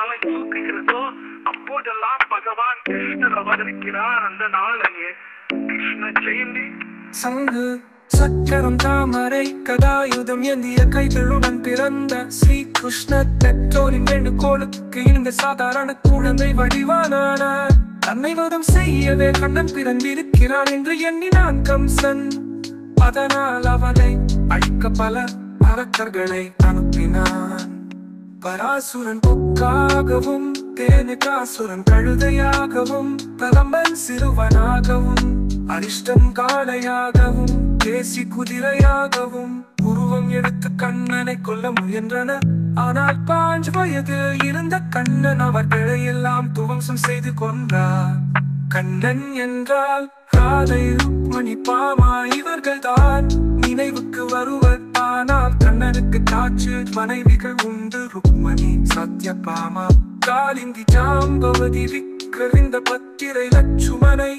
மலை தூக்குகிறதோ அப்போதெல்லாம் பகவான் கிருஷ்ணர் அவதரிக்கிறார். அந்த நாளையே கிருஷ்ண ஜெயந்தி. சங்கு சக்கரம் தாமரை கதாயுதம் ஏந்திய கைகளுடன் பிறந்த ஸ்ரீ கிருஷ்ணர் பெற்றோரின் வேண்டுகோளுக்கு இந்த சாதாரண குழந்தை வடிவானானார். தன்னை வதம் செய்யவே கண்ணன் பிறந்திருக்கிறான் என்று எண்ணினான் கம்சன். அதனால் அவனை அழிக்க பல அரக்கர்களை அனுப்பினான். பராசுரன் கொக்காகவும் தேனுகாசுரன் கழுதையாகவும் பிரதம்பன் சிறுவனாகவும் அரிஷ்டன் காளையாகவும் தேசி குதிரையாகவும் உருவம் எடுத்து கண்ணனை கொல்ல முயன்றனர். ஆனால் 5 வயது இருந்த கண்ணன் அவர்களை எல்லாம் துவம்சம் செய்து கொன்றார். கண்ணன் என்றால் ராதை ருக்மணி பாமா இவர்கள் தான் நினைவுக்கு வருவர். ஆனால் கண்ணனுக்கு காற்று மனைவிகள் உண்டு. ருக்மணி சத்யபாமா காலிந்தி ஜாம்பவதி விக்ரவிந்த பத்திரை லட்சுமணை.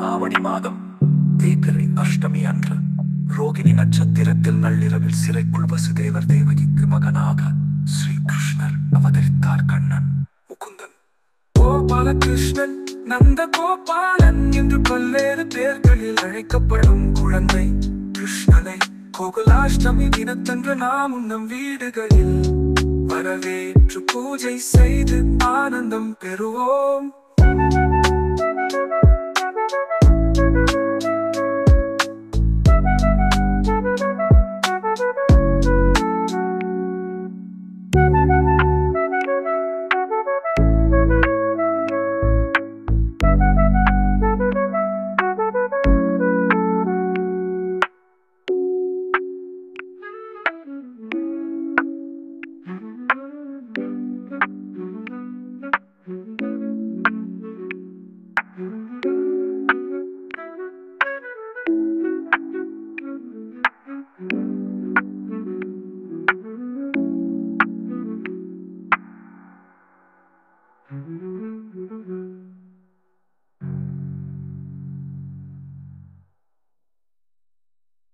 ஆவணி மாதம் தேய்பிறை அஷ்டமி அன்று ரோகிணி நட்சத்திரத்தில் நள்ளிரவில் சிறைக்குள் வசுதேவர் தேவகிக்கு மகனாக ஸ்ரீ கிருஷ்ணர் அவதரித்தார். கண்ணன் முகுந்தன் கோபாலகிருஷ்ணன் நந்த கோபாலன் என்று பல்வேறு பேர்களில் அழைக்கப்படும் குழந்தை கிருஷ்ணனை கோகுலாஷ்டமி தினத்தன்று நாம் நம் வீடுகளில் வரவேற்று பூஜை செய்து ஆனந்தம் பெறுவோம்.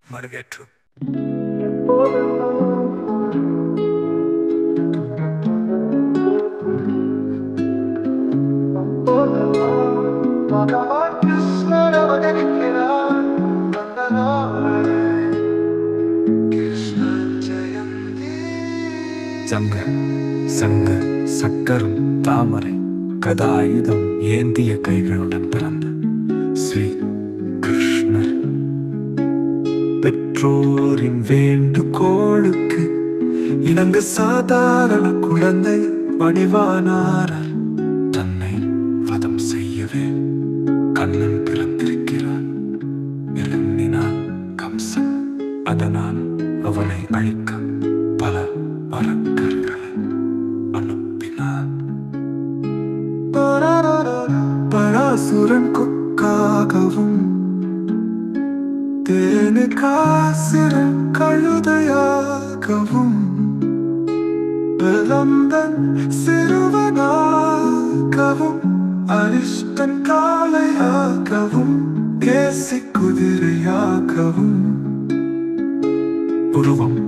வரவேற்று சங்கு சக்கரம் தாமரை கதாயுதம் ஏந்திய கைகளுடன் பிறந்த ஸ்ரீ கிருஷ்ணர் பெற்றோரின் வேண்டுகோளுக்கு இணங்க சாதாரண குழந்தை வடிவானார். தன்னை வதம் செய்யவே கண்ணன் பிறந்திருக்கிறான் எண்ணினான் கம்சன். அதனால் அவனை அழிக்க பல அரக்கர்களை அனுப்பினார். பராசுரன் கொக்காகவும் தேனுகாசுரன் கழுதையாகவும் பிரதம்பன் சிறுவனாகவும் அரிஷ்டன் காளையாகவும் தேசி குதிரையாகவும் உருவம்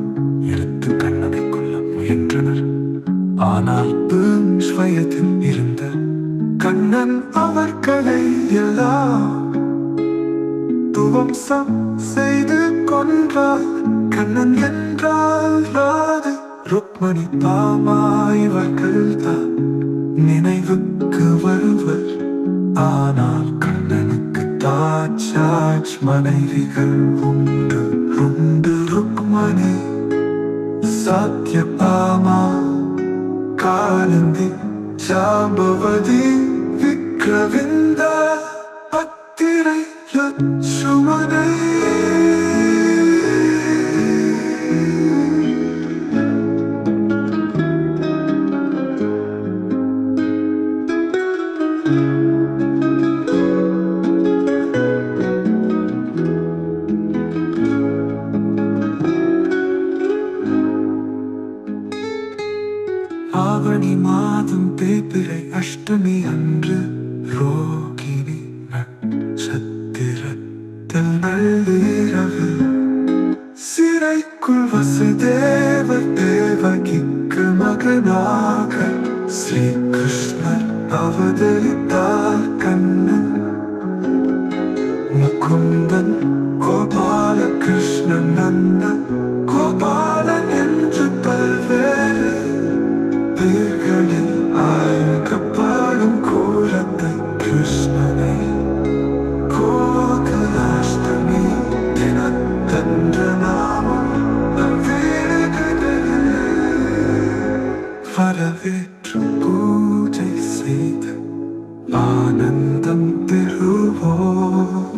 எடுத்து கண்ணனை கொல்ல முயன்றனர். ஆனால் 5 வயதில் இருந்த கண்ணன் அவர்களை எல்லாம் துவம்சம் செய்து கொன்றார். கண்ணன் என்றால் ராதை ருக்மணி பாமா இவர்கள் தான் நினைவுக்கு வருவர். ஆனால் கண்ணனுக்கு தாட்சாட்ச் மனைவிகள் உண்டு. ருக்மணி சத்யபாமா காலிந்தி ஜாம்பவதி விக்ரவிந்த பத்திரை லட்சுமணை. மாதம் தேய்பிறை அஷ்டமி அன்று ரோகிணி வரவேற்று பூஜை செய்து ஆனந்தம் பெறுவோம்.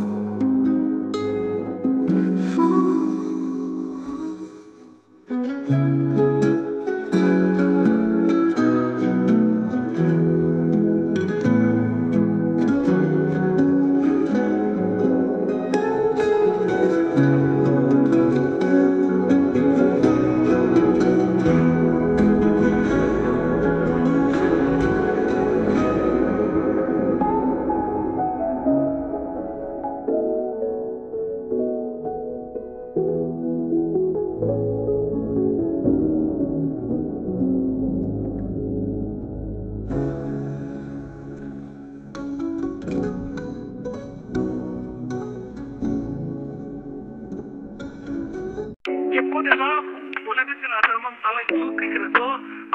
எப்போதெல்லாம் உலகத்தில் அதர்மம் தலை தூக்குகிறதோ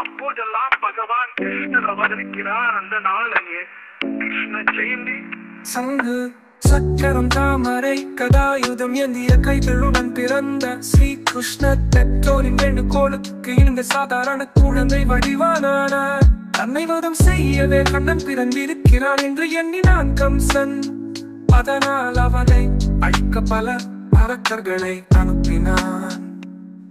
அப்போதெல்லாம் பகவான் கிருஷ்ணர் அவதரிக்கிறார். அந்த நாளையே கிருஷ்ண ஜெயந்தி. சங்கு சக்கரம் தாமரை கதாயுதம் ஏந்திய கைகளுடன் பிறந்த ஸ்ரீ கிருஷ்ணர் பெற்றோரின் வேண்டுகோளுக்கு இந்த சாதாரண குழந்தை வடிவானானார். தன்னை வதம் செய்யவே கண்ணன் பிறந்திருக்கிறான் என்று எண்ணினான் கம்சன். அதனால் அவனை அழிக்க பல அரக்கர்களை அனுப்பினான்.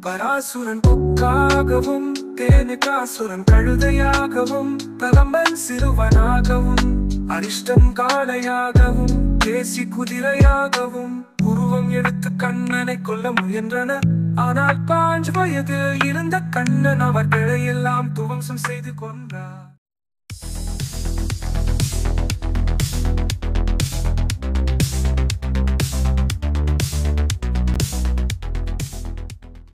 பராசுரன் பொக்காகவும் தேனுகாசுரன் கழுதையாகவும் பிரலம்பன் சிறுவனாகவும் அரிஷ்டன் காளையாகவும் தேசி குதிரையாகவும் உருவம் எடுத்து கண்ணனை கொல்ல முயன்றனர். ஆனால் 5 வயது இருந்த கண்ணன் அவர்களை எல்லாம் துவம்சம் செய்து கொண்டார்.